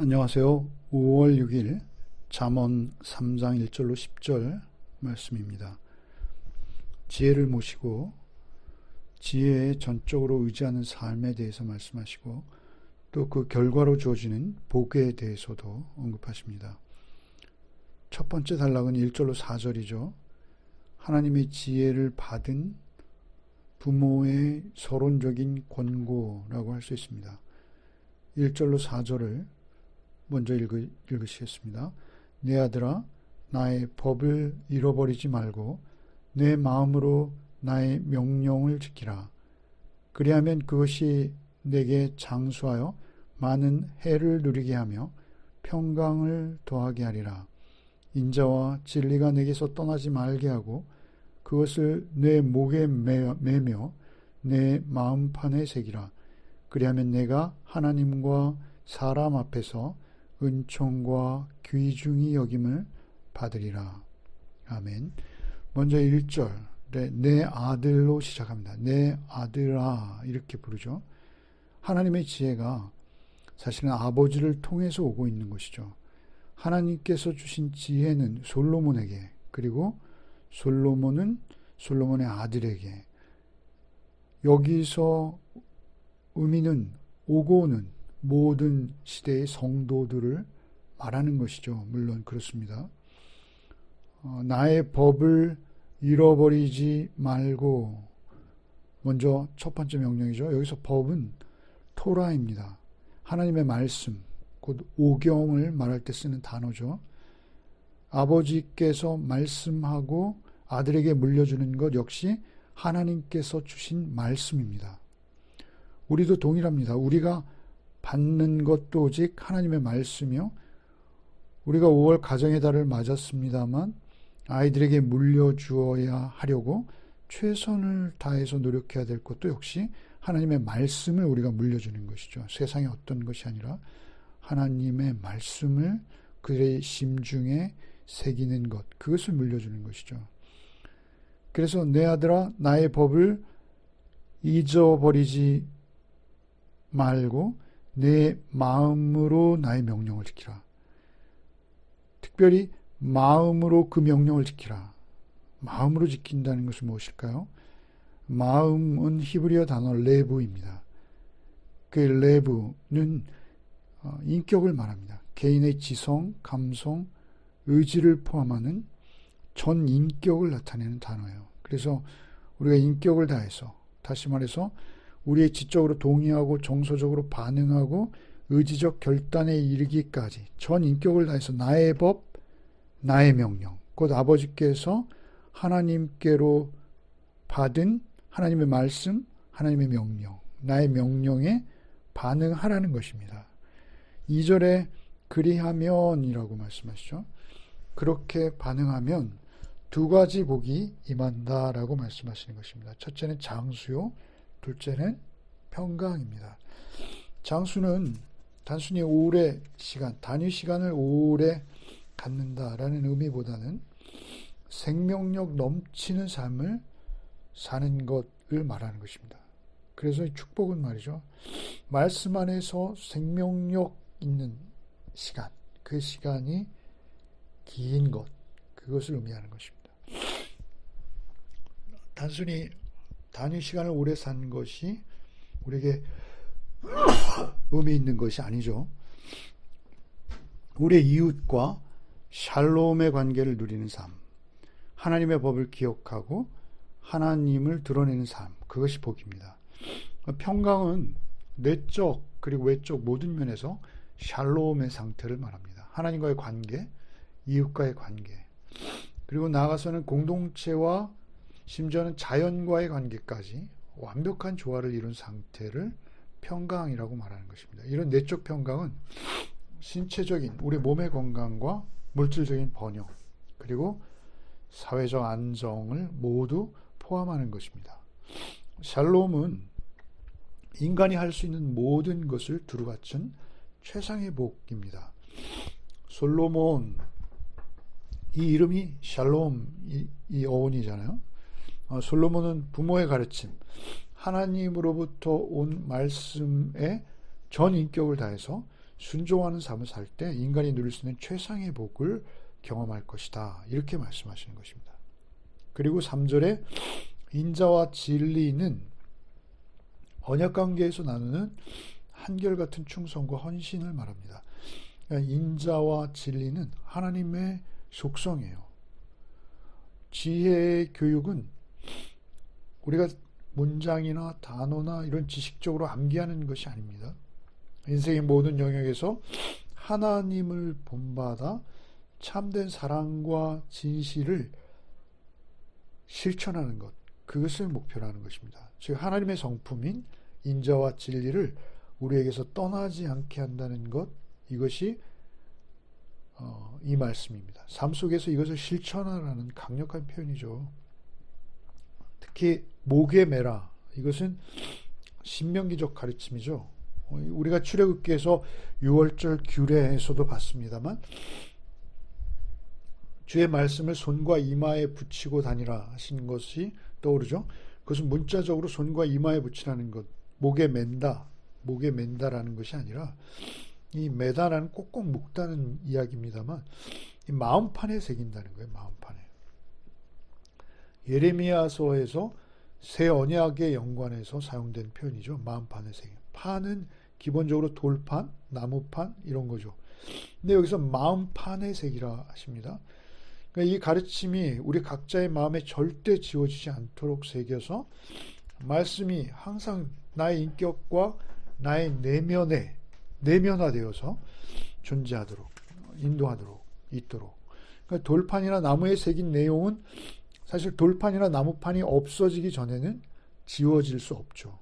안녕하세요. 5월 6일 잠언 3장 1절로 10절 말씀입니다. 지혜를 모시고 지혜에 전적으로 의지하는 삶에 대해서 말씀하시고 또 그 결과로 주어지는 복에 대해서도 언급하십니다. 첫 번째 단락은 1절로 4절이죠. 하나님의 지혜를 받은 부모의 서론적인 권고라고 할 수 있습니다. 1절로 4절을 먼저 읽으시겠습니다. 내 아들아, 나의 법을 잃어버리지 말고 내 마음으로 나의 명령을 지키라. 그리하면 그것이 내게 장수하여 많은 해를 누리게 하며 평강을 더하게 하리라. 인자와 진리가 내게서 떠나지 말게 하고 그것을 내 목에 매며 내 마음판에 새기라. 그리하면 내가 하나님과 사람 앞에서 은총과 귀중히 여김을 받으리라. 아멘. 먼저 1절 내 아들로 시작합니다. 내 아들아 이렇게 부르죠. 하나님의 지혜가 사실은 아버지를 통해서 오고 있는 것이죠. 하나님께서 주신 지혜는 솔로몬에게, 그리고 솔로몬은 솔로몬의 아들에게, 여기서 의미는 오고 오는 모든 시대의 성도들을 말하는 것이죠. 물론 그렇습니다. 나의 법을 잃어버리지 말고, 먼저 첫 번째 명령이죠. 여기서 법은 토라입니다. 하나님의 말씀, 곧 오경을 말할 때 쓰는 단어죠. 아버지께서 말씀하고 아들에게 물려주는 것 역시 하나님께서 주신 말씀입니다. 우리도 동일합니다. 우리가 받는 것도 오직 하나님의 말씀이요. 우리가 5월 가정의 달을 맞았습니다만 아이들에게 물려주어야 하려고 최선을 다해서 노력해야 될 것도 역시 하나님의 말씀을 우리가 물려주는 것이죠. 세상의 어떤 것이 아니라 하나님의 말씀을 그들의 심중에 새기는 것, 그것을 물려주는 것이죠. 그래서 내 아들아, 나의 법을 잊어버리지 말고 내 마음으로 나의 명령을 지키라. 특별히 마음으로 그 명령을 지키라. 마음으로 지킨다는 것은 무엇일까요? 마음은 히브리어 단어 레브입니다. 그 레브는 인격을 말합니다. 개인의 지성, 감성, 의지를 포함하는 전 인격을 나타내는 단어예요. 그래서 우리가 인격을 다해서, 다시 말해서 우리의 지적으로 동의하고 정서적으로 반응하고 의지적 결단에 이르기까지 전 인격을 다해서 나의 법, 나의 명령, 곧 아버지께서 하나님께로 받은 하나님의 말씀, 하나님의 명령, 나의 명령에 반응하라는 것입니다. 2절에 그리하면이라고 말씀하시죠. 그렇게 반응하면 두 가지 복이 임한다라고 말씀하시는 것입니다. 첫째는 장수요, 둘째는 평강입니다. 장수는 단순히 오래 시간, 단위 시간을 오래 갖는다라는 의미보다는 생명력 넘치는 삶을 사는 것을 말하는 것입니다. 그래서 축복은 말이죠. 말씀 안에서 생명력 있는 시간, 그 시간이 긴 것, 그것을 의미하는 것입니다. 단순히 단위 시간을 오래 산 것이 우리에게 의미 있는 것이 아니죠. 우리의 이웃과 샬롬의 관계를 누리는 삶, 하나님의 법을 기억하고 하나님을 드러내는 삶, 그것이 복입니다. 평강은 내적 그리고 외적 모든 면에서 샬롬의 상태를 말합니다. 하나님과의 관계, 이웃과의 관계, 그리고 나아가서는 공동체와 심지어는 자연과의 관계까지 완벽한 조화를 이룬 상태를 평강이라고 말하는 것입니다. 이런 내적 평강은 신체적인 우리 몸의 건강과 물질적인 번영, 그리고 사회적 안정을 모두 포함하는 것입니다. 샬롬은 인간이 할 수 있는 모든 것을 두루갖춘 최상의 복입니다. 솔로몬, 이 이름이 샬롬, 이 어원이잖아요. 솔로몬은 부모의 가르침, 하나님으로부터 온 말씀에 전 인격을 다해서 순종하는 삶을 살 때 인간이 누릴 수 있는 최상의 복을 경험할 것이다. 이렇게 말씀하시는 것입니다. 그리고 3절에 인자와 진리는 언약관계에서 나누는 한결같은 충성과 헌신을 말합니다. 그러니까 인자와 진리는 하나님의 속성이에요. 지혜의 교육은 우리가 문장이나 단어나 이런 지식적으로 암기하는 것이 아닙니다. 인생의 모든 영역에서 하나님을 본받아 참된 사랑과 진실을 실천하는 것, 그것을 목표로 하는 것입니다. 즉 하나님의 성품인 인자와 진리를 우리에게서 떠나지 않게 한다는 것, 이것이 이 말씀입니다. 삶 속에서 이것을 실천하라는 강력한 표현이죠. 특히 목에 매라, 이것은 신명기적 가르침이죠. 우리가 출애굽기에서 6월절 규례에서도 봤습니다만 주의 말씀을 손과 이마에 붙이고 다니라 하신 것이 떠오르죠. 그것은 문자적으로 손과 이마에 붙이라는 것, 목에 맨다라는 것이 아니라 이 매다라는 꼭꼭 묶다는 이야기입니다만 이 마음판에 새긴다는 거예요. 마음판에. 예레미야서에서 새 언약의 연관해서 사용된 표현이죠. 마음판에 새긴. 판은 기본적으로 돌판, 나무판 이런 거죠. 근데 여기서 마음판에 새기라 하십니다. 그러니까 이 가르침이 우리 각자의 마음에 절대 지워지지 않도록 새겨서 말씀이 항상 나의 인격과 나의 내면에 내면화되어서 존재하도록 인도하도록 있도록. 그러니까 돌판이나 나무에 새긴 내용은 사실 돌판이나 나무판이 없어지기 전에는 지워질 수 없죠.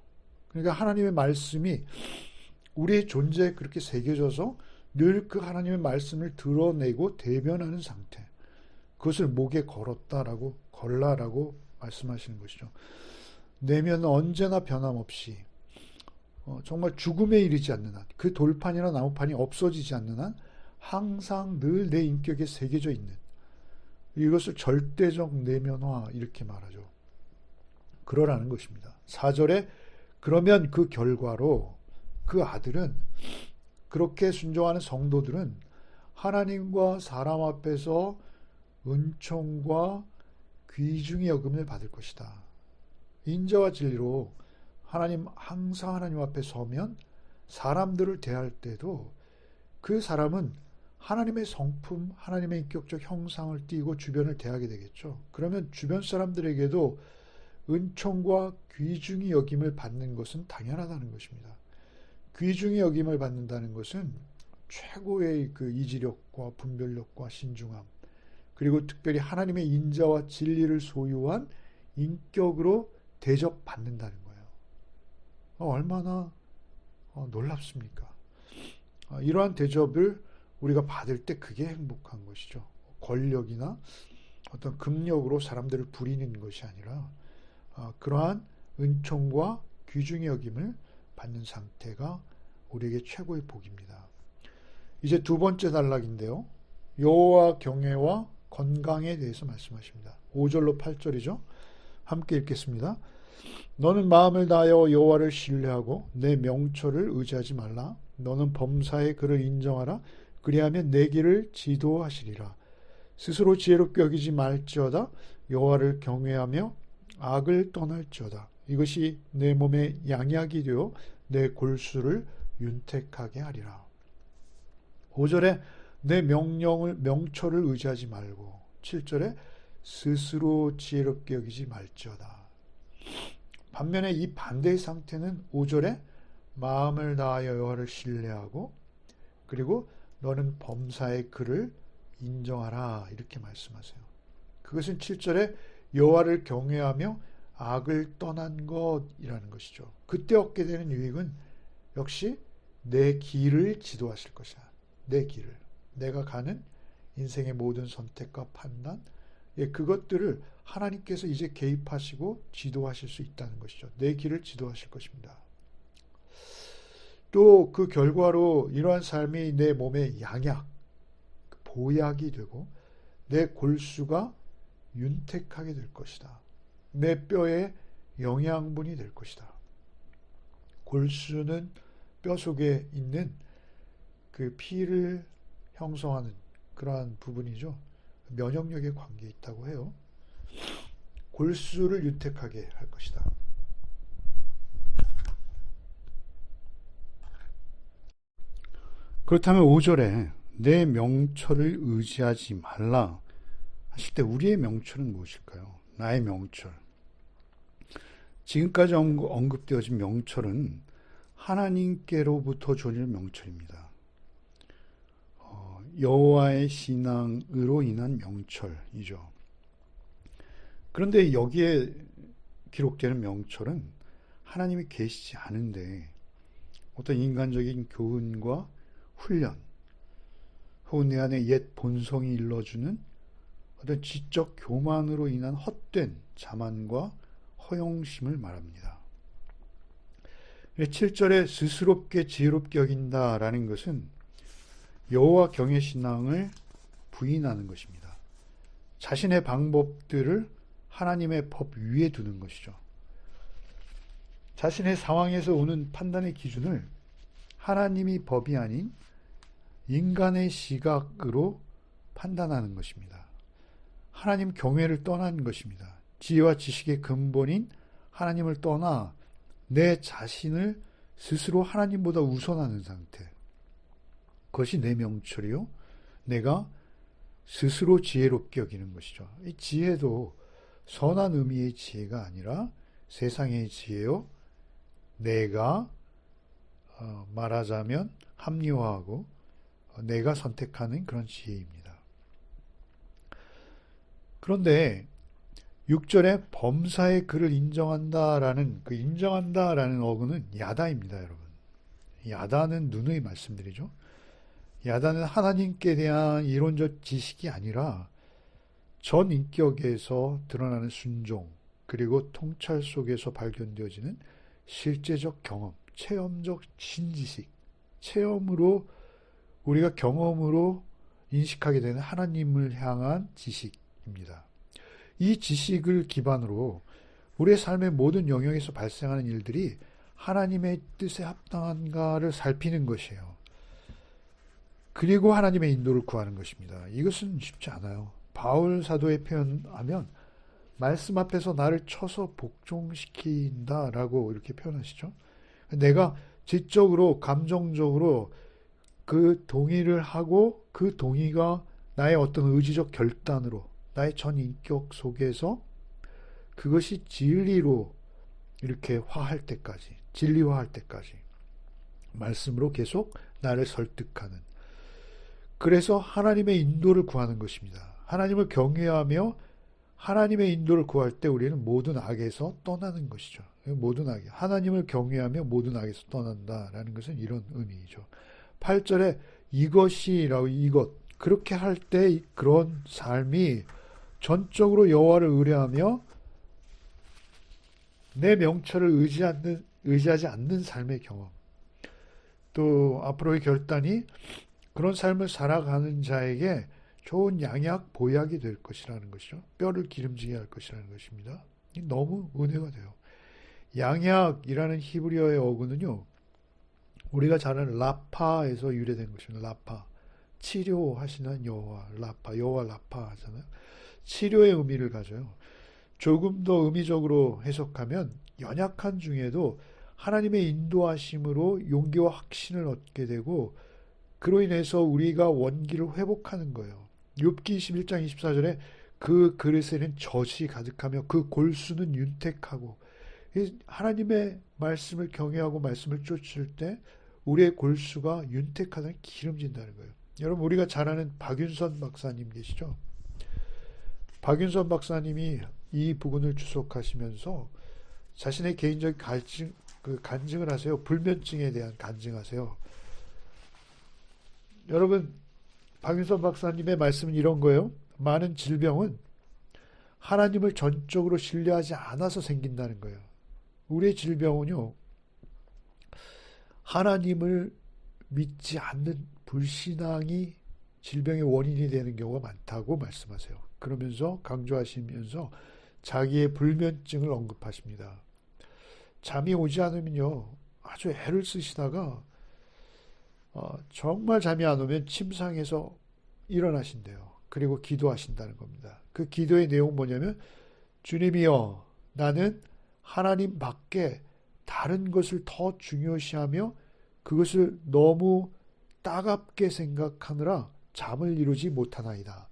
그러니까 하나님의 말씀이 우리의 존재에 그렇게 새겨져서 늘 그 하나님의 말씀을 드러내고 대변하는 상태. 그것을 목에 걸라라고 말씀하시는 것이죠. 내면은 언제나 변함없이 정말 죽음에 이르지 않는 한, 그 돌판이나 나무판이 없어지지 않는 한 항상 늘 내 인격에 새겨져 있는, 이것을 절대적 내면화 이렇게 말하죠. 그러라는 것입니다. 4절에 그러면 그 결과로 그 아들은, 그렇게 순종하는 성도들은 하나님과 사람 앞에서 은총과 귀중히 여김을 받을 것이다. 인자와 진리로 항상 하나님 앞에 서면 사람들을 대할 때도 그 사람은 하나님의 성품, 하나님의 인격적 형상을 띠고 주변을 대하게 되겠죠. 그러면 주변 사람들에게도 은총과 귀중히 여김을 받는 것은 당연하다는 것입니다. 귀중히 여김을 받는다는 것은 최고의 그 이지력과 분별력과 신중함, 그리고 특별히 하나님의 인자와 진리를 소유한 인격으로 대접받는다는 거예요. 얼마나 놀랍습니까? 이러한 대접을 우리가 받을 때 그게 행복한 것이죠. 권력이나 어떤 금력으로 사람들을 부리는 것이 아니라 그러한 은총과 귀중히 여김을 받는 상태가 우리에게 최고의 복입니다. 이제 두 번째 단락인데요. 여호와 경외와 건강에 대해서 말씀하십니다. 5절로 8절이죠. 함께 읽겠습니다. 너는 마음을 다하여 여호와를 신뢰하고 내 명철을 의지하지 말라. 너는 범사의 그를 인정하라. 그리하면 내 길을 지도하시리라. 스스로 지혜롭게 여기지 말지어다. 여호와를 경외하며 악을 떠날지어다. 이것이 내 몸에 양약이 되어 내 골수를 윤택하게 하리라. 5절에 내 명철을 의지하지 말고, 7절에 스스로 지혜롭게 여기지 말지어다. 반면에 이 반대의 상태는 5절에 마음을 다하여 여호와를 신뢰하고, 그리고 너는 범사의 그를 인정하라 이렇게 말씀하세요. 그것은 7절에 여호와를 경외하며 악을 떠난 것이라는 것이죠. 그때 얻게 되는 유익은 역시 내 길을 지도하실 것이다. 내 길을, 내가 가는 인생의 모든 선택과 판단, 그것들을 하나님께서 이제 개입하시고 지도하실 수 있다는 것이죠. 내 길을 지도하실 것입니다. 또 그 결과로 이러한 삶이 내 몸의 양약, 보약이 되고 내 골수가 윤택하게 될 것이다. 내 뼈에 영양분이 될 것이다. 골수는 뼈 속에 있는 그 피를 형성하는 그러한 부분이죠. 면역력에 관계 있다고 해요. 골수를 윤택하게 할 것이다. 그렇다면 5절에 내 명철을 의지하지 말라 하실 때 우리의 명철은 무엇일까요? 나의 명철. 지금까지 언급되어진 명철은 하나님께로부터 주어지는 명철입니다. 여호와의 신앙으로 인한 명철이죠. 그런데 여기에 기록되는 명철은 하나님이 계시지 않은데 어떤 인간적인 교훈과 훈련, 혹은 내 안에 옛 본성이 일러주는 어떤 지적 교만으로 인한 헛된 자만과 허영심을 말합니다. 7절에 스스롭게 지혜롭게 여긴다라는 것은 여호와 경외 신앙을 부인하는 것입니다. 자신의 방법들을 하나님의 법 위에 두는 것이죠. 자신의 상황에서 오는 판단의 기준을 하나님이 법이 아닌 인간의 시각으로 판단하는 것입니다. 하나님 경외를 떠난 것입니다. 지혜와 지식의 근본인 하나님을 떠나 내 자신을 스스로 하나님보다 우선하는 상태. 그것이 내 명철이요. 내가 스스로 지혜롭게 여기는 것이죠. 이 지혜도 선한 의미의 지혜가 아니라 세상의 지혜요. 내가 말하자면 합리화하고 내가 선택하는 그런 지혜입니다. 그런데 6절에 범사의 그를 인정한다라는 그 인정한다라는 어구는 야다입니다, 여러분. 야다는 누누이 말씀드리죠. 야다는 하나님께 대한 이론적 지식이 아니라 전 인격에서 드러나는 순종 그리고 통찰 속에서 발견되어지는 실제적 경험, 체험적 신지식, 체험으로 우리가 경험으로 인식하게 되는 하나님을 향한 지식입니다. 이 지식을 기반으로 우리의 삶의 모든 영역에서 발생하는 일들이 하나님의 뜻에 합당한가를 살피는 것이에요. 그리고 하나님의 인도를 구하는 것입니다. 이것은 쉽지 않아요. 바울 사도의 표현하면 말씀 앞에서 나를 쳐서 복종시킨다라고 이렇게 표현하시죠. 내가 지적으로 감정적으로 그 동의를 하고 그 동의가 나의 어떤 의지적 결단으로 나의 전 인격 속에서 그것이 진리로 이렇게 화할 때까지, 진리화할 때까지 말씀으로 계속 나를 설득하는, 그래서 하나님의 인도를 구하는 것입니다. 하나님을 경외하며 하나님의 인도를 구할 때 우리는 모든 악에서 떠나는 것이죠. 모든 악, 하나님을 경외하며 모든 악에서 떠난다라는 것은 이런 의미이죠. 8절에 이것이라고, 이것, 그렇게 할 때 그런 삶이 전적으로 여호와를 의뢰하며 내 명철을 의지하지 않는 삶의 경험, 또 앞으로의 결단이 그런 삶을 살아가는 자에게 좋은 양약, 보약이 될 것이라는 것이죠. 뼈를 기름지게 할 것이라는 것입니다. 너무 은혜가 돼요. 양약이라는 히브리어의 어구는요, 우리가 잘 아는 라파에서 유래된 것입니다. 라파. 치료하시는 여호와, 라파, 여호와 라파 하잖아요. 치료의 의미를 가져요. 조금 더 의미적으로 해석하면 연약한 중에도 하나님의 인도하심으로 용기와 확신을 얻게 되고 그로 인해서 우리가 원기를 회복하는 거예요. 욥기 21장 24절에 그 그릇에는 젖이 가득하며 그 골수는 윤택하고, 하나님의 말씀을 경외하고 말씀을 쫓을 때 우리의 골수가 윤택하다는 기름진다는 거예요. 여러분, 우리가 잘 아는 박윤선 박사님 계시죠? 박윤선 박사님이 이 부분을 주석하시면서 자신의 개인적 간증을 하세요. 불면증에 대한 간증하세요. 여러분, 박윤선 박사님의 말씀은 이런 거예요. 많은 질병은 하나님을 전적으로 신뢰하지 않아서 생긴다는 거예요. 우리의 질병은요, 하나님을 믿지 않는 불신앙이 질병의 원인이 되는 경우가 많다고 말씀하세요. 그러면서 강조하시면서 자기의 불면증을 언급하십니다. 잠이 오지 않으면요, 아주 애를 쓰시다가 정말 잠이 안 오면 침상에서 일어나신대요. 그리고 기도하신다는 겁니다. 그 기도의 내용 뭐냐면 주님이여 나는 하나님 밖에 다른 것을 더 중요시하며 그것을 너무 따갑게 생각하느라 잠을 이루지 못하나이다.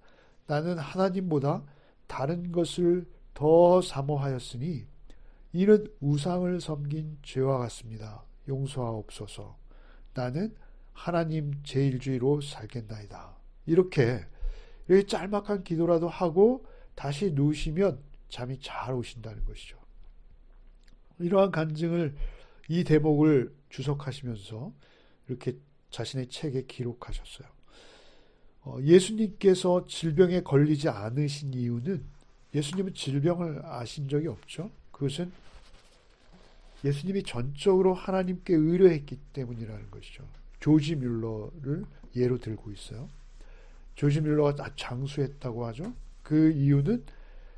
나는 하나님보다 다른 것을 더 사모하였으니 이는 우상을 섬긴 죄와 같습니다. 용서하옵소서. 나는 하나님 제일주의로 살겠나이다. 이렇게 짤막한 기도라도 하고 다시 누우시면 잠이 잘 오신다는 것이죠. 이러한 간증을 이 대목을 주석하시면서 이렇게 자신의 책에 기록하셨어요. 예수님께서 질병에 걸리지 않으신 이유는 예수님은 질병을 아신 적이 없죠. 그것은 예수님이 전적으로 하나님께 의뢰했기 때문이라는 것이죠. 조지 뮬러를 예로 들고 있어요. 조지 뮬러가 장수했다고 하죠. 그 이유는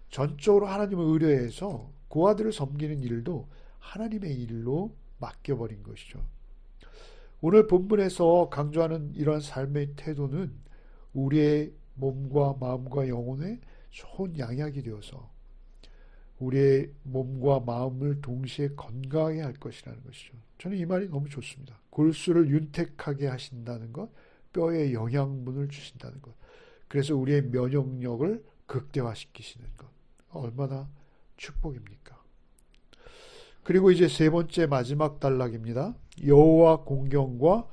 전적으로 하나님을 의뢰해서 고아들을 섬기는 일도 하나님의 일로 맡겨버린 것이죠. 오늘 본문에서 강조하는 이러한 삶의 태도는 우리의 몸과 마음과 영혼에 좋은 양약이 되어서 우리의 몸과 마음을 동시에 건강하게 할 것이라는 것이죠. 저는 이 말이 너무 좋습니다. 골수를 윤택하게 하신다는 것, 뼈에 영양분을 주신다는 것, 그래서 우리의 면역력을 극대화시키시는 것, 얼마나 축복입니까? 그리고 이제 세 번째 마지막 단락입니다. 여호와 공경과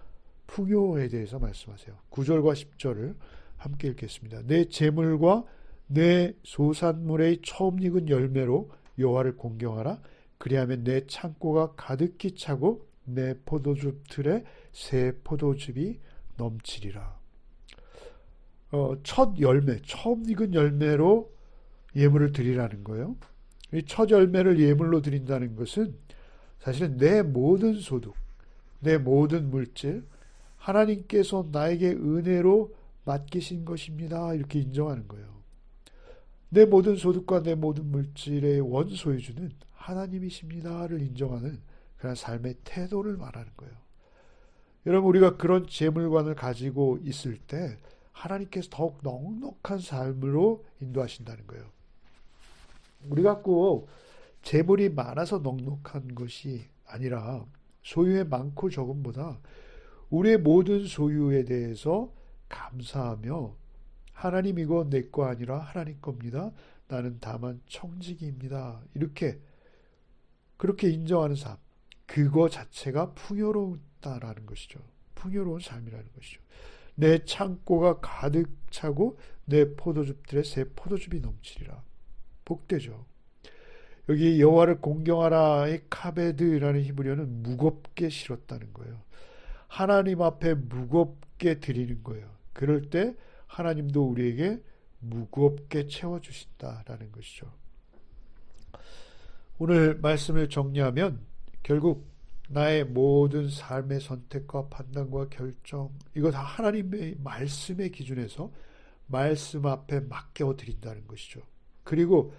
풍요에 대해서 말씀하세요. 9절과 10절을 함께 읽겠습니다. 내 재물과 내 소산물의 처음 익은 열매로 여호와를 공경하라. 그리하면 내 창고가 가득히 차고 내 포도즙 틀에 새 포도즙이 넘치리라. 첫 열매, 처음 익은 열매로 예물을 드리라는 거예요. 이 첫 열매를 예물로 드린다는 것은 사실은 내 모든 소득, 내 모든 물질, 하나님께서 나에게 은혜로 맡기신 것입니다. 이렇게 인정하는 거예요. 내 모든 소득과 내 모든 물질의 원소유주는 하나님이십니다를 인정하는 그런 삶의 태도를 말하는 거예요. 여러분, 우리가 그런 재물관을 가지고 있을 때 하나님께서 더욱 넉넉한 삶으로 인도하신다는 거예요. 우리가 꼭 재물이 많아서 넉넉한 것이 아니라 소유의 많고 적음보다 우리의 모든 소유에 대해서 감사하며 하나님 이거 내 거 아니라 하나님 겁니다. 나는 다만 청지기입니다. 그렇게 인정하는 삶, 그거 자체가 풍요롭다라는 것이죠. 풍요로운 삶이라는 것이죠. 내 창고가 가득 차고 내 포도즙들에 새 포도즙이 넘치리라. 복되죠. 여기 여호와를 공경하라의 카베드라는 히브리어는 무겁게 실었다는 거예요. 하나님 앞에 무겁게 드리는 거예요. 그럴 때 하나님도 우리에게 무겁게 채워주신다라는 것이죠. 오늘 말씀을 정리하면 결국 나의 모든 삶의 선택과 판단과 결정, 이거 다 하나님의 말씀의 기준에서 말씀 앞에 맡겨드린다는 것이죠. 그리고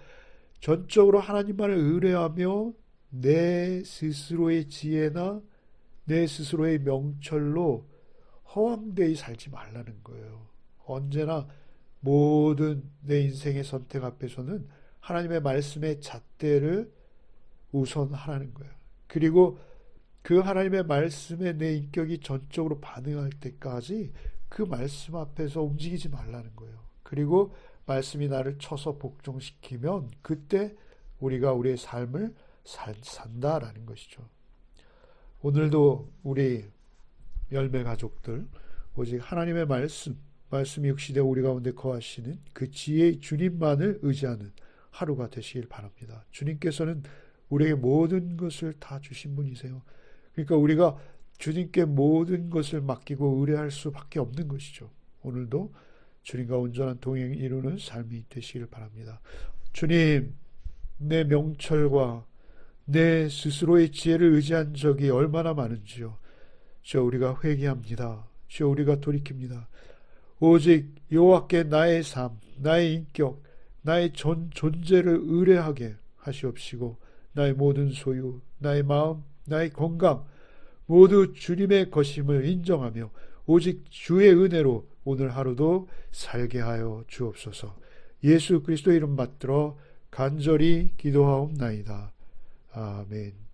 전적으로 하나님만을 의뢰하며 내 스스로의 지혜나 내 스스로의 명철로 허황되이 살지 말라는 거예요. 언제나 모든 내 인생의 선택 앞에서는 하나님의 말씀의 잣대를 우선하라는 거예요. 그리고 그 하나님의 말씀에 내 인격이 전적으로 반응할 때까지 그 말씀 앞에서 움직이지 말라는 거예요. 그리고 말씀이 나를 쳐서 복종시키면 그때 우리가 우리의 삶을 산다라는 것이죠. 오늘도 우리 열매 가족들 오직 하나님의 말씀이 역시되 우리 가운데 거하시는 그 지혜의 주님만을 의지하는 하루가 되시길 바랍니다. 주님께서는 우리에게 모든 것을 다 주신 분이세요. 그러니까 우리가 주님께 모든 것을 맡기고 의뢰할 수밖에 없는 것이죠. 오늘도 주님과 온전한 동행을 이루는 삶이 되시길 바랍니다. 주님, 내 명철과 내 스스로의 지혜를 의지한 적이 얼마나 많은지요. 주여, 우리가 회개합니다. 주여, 우리가 돌이킵니다. 오직 여호와께 나의 삶, 나의 인격, 나의 존재를 의뢰하게 하시옵시고 나의 모든 소유, 나의 마음, 나의 건강, 모두 주님의 것임을 인정하며 오직 주의 은혜로 오늘 하루도 살게 하여 주옵소서. 예수 그리스도 이름 받들어 간절히 기도하옵나이다. 아멘.